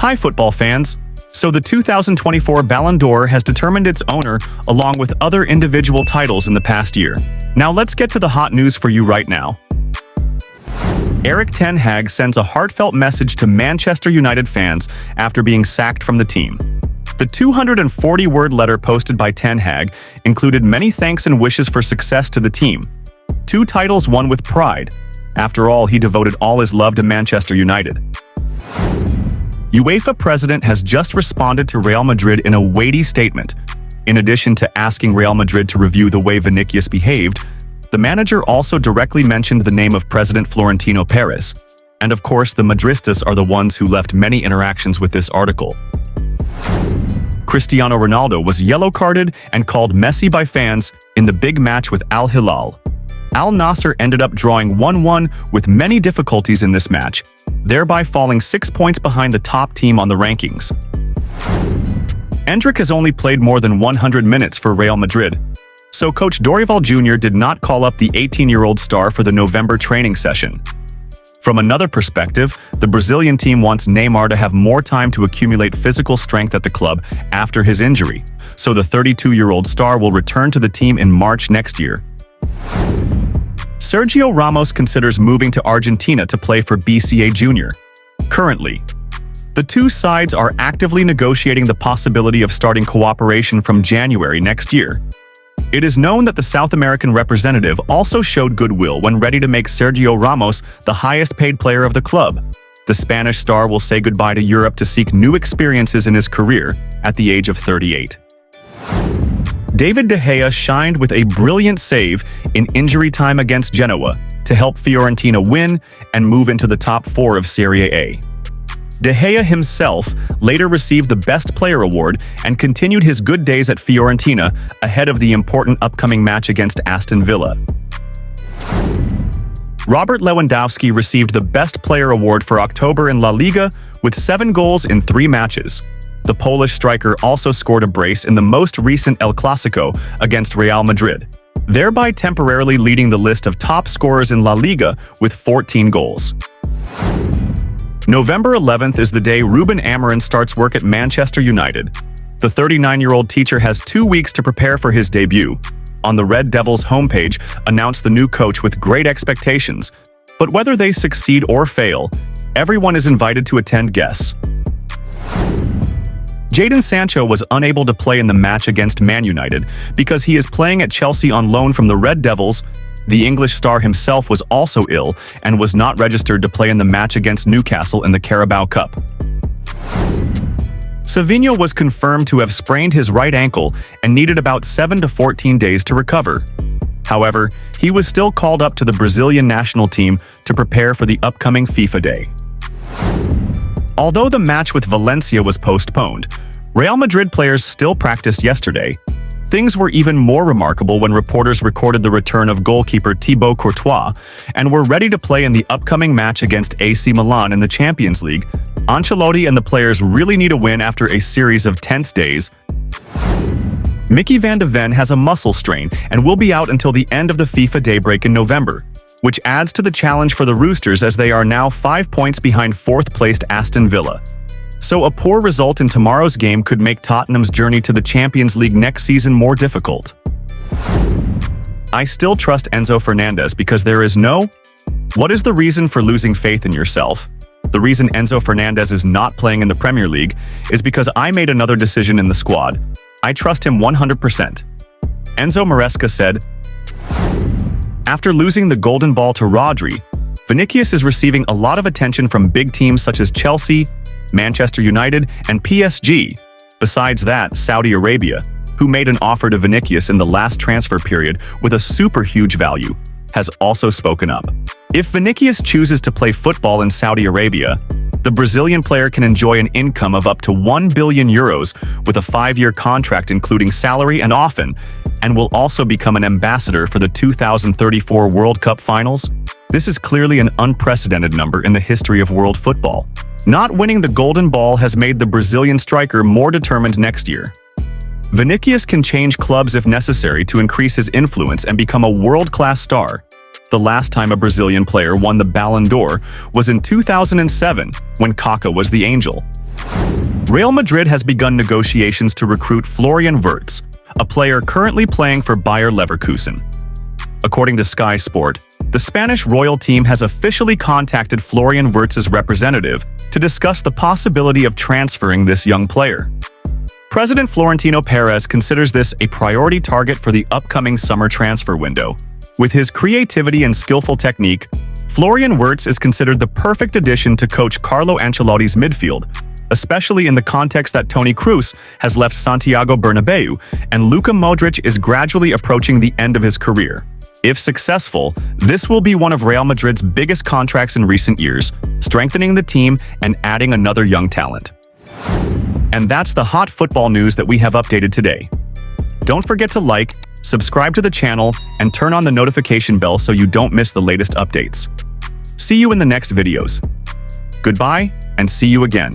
Hi football fans! So the 2024 Ballon d'Or has determined its owner along with other individual titles in the past year. Now let's get to the hot news for you right now. Erik ten Hag sends a heartfelt message to Manchester United fans after being sacked from the team. The 240-word letter posted by ten Hag included many thanks and wishes for success to the team. 2 titles won with pride. After all, he devoted all his love to Manchester United. UEFA president has just responded to Real Madrid in a weighty statement. In addition to asking Real Madrid to review the way Vinicius behaved, the manager also directly mentioned the name of President Florentino Perez. And of course, the Madristas are the ones who left many interactions with this article. Cristiano Ronaldo was yellow-carded and called Messi by fans in the big match with Al Hilal. Al Nassr ended up drawing 1-1 with many difficulties in this match, thereby falling 6 points behind the top team on the rankings. Endrick has only played more than 100 minutes for Real Madrid, so coach Dorival Jr. did not call up the 18-year-old star for the November training session. From another perspective, the Brazilian team wants Neymar to have more time to accumulate physical strength at the club after his injury, so the 32-year-old star will return to the team in March next year. Sergio Ramos considers moving to Argentina to play for BCA Junior. Currently, the two sides are actively negotiating the possibility of starting cooperation from January next year. It is known that the South American representative also showed goodwill when ready to make Sergio Ramos the highest-paid player of the club. The Spanish star will say goodbye to Europe to seek new experiences in his career at the age of 38. David De Gea shined with a brilliant save in injury time against Genoa to help Fiorentina win and move into the top 4 of Serie A. De Gea himself later received the Best Player award and continued his good days at Fiorentina ahead of the important upcoming match against Aston Villa. Robert Lewandowski received the Best Player award for October in La Liga with 7 goals in 3 matches. The Polish striker also scored a brace in the most recent El Clasico against Real Madrid, thereby temporarily leading the list of top scorers in La Liga with 14 goals. November 11th is the day Ruben Amorim starts work at Manchester United. The 39-year-old teacher has 2 weeks to prepare for his debut. On the Red Devils homepage, announced the new coach with great expectations, but whether they succeed or fail, everyone is invited to attend guests. Jadon Sancho was unable to play in the match against Man United because he is playing at Chelsea on loan from the Red Devils. The English star himself was also ill and was not registered to play in the match against Newcastle in the Carabao Cup. Savinho was confirmed to have sprained his right ankle and needed about 7 to 14 days to recover. However, he was still called up to the Brazilian national team to prepare for the upcoming FIFA Day. Although the match with Valencia was postponed, Real Madrid players still practiced yesterday. Things were even more remarkable when reporters recorded the return of goalkeeper Thibaut Courtois and were ready to play in the upcoming match against AC Milan in the Champions League. Ancelotti and the players really need a win after a series of tense days. Mickey van de Ven has a muscle strain and will be out until the end of the FIFA daybreak in November, which adds to the challenge for the Roosters as they are now 5 points behind 4th-placed Aston Villa. So a poor result in tomorrow's game could make Tottenham's journey to the Champions League next season more difficult. I still trust Enzo Fernandez because there is no... What is the reason for losing faith in yourself? The reason Enzo Fernandez is not playing in the Premier League is because I made another decision in the squad. I trust him 100%. Enzo Maresca said, after losing the golden ball to Rodri, Vinicius is receiving a lot of attention from big teams such as Chelsea, Manchester United, and PSG. Besides that, Saudi Arabia, who made an offer to Vinicius in the last transfer period with a super huge value, has also spoken up. If Vinicius chooses to play football in Saudi Arabia, the Brazilian player can enjoy an income of up to €1 billion with a 5-year contract including salary and often, and will also become an ambassador for the 2034 World Cup Finals. This is clearly an unprecedented number in the history of world football. Not winning the Golden Ball has made the Brazilian striker more determined next year. Vinicius can change clubs if necessary to increase his influence and become a world-class star. The last time a Brazilian player won the Ballon d'Or was in 2007 when Kaká was the Angel. Real Madrid has begun negotiations to recruit Florian Wirtz, a player currently playing for Bayer Leverkusen. According to Sky Sport, the Spanish royal team has officially contacted Florian Wirtz's representative to discuss the possibility of transferring this young player. President Florentino Perez considers this a priority target for the upcoming summer transfer window. With his creativity and skillful technique, Florian Wirtz is considered the perfect addition to coach Carlo Ancelotti's midfield, especially in the context that Toni Kroos has left Santiago Bernabeu and Luka Modric is gradually approaching the end of his career. If successful, this will be one of Real Madrid's biggest contracts in recent years, strengthening the team and adding another young talent. And that's the hot football news that we have updated today. Don't forget to like, subscribe to the channel, and turn on the notification bell so you don't miss the latest updates. See you in the next videos. Goodbye, and see you again.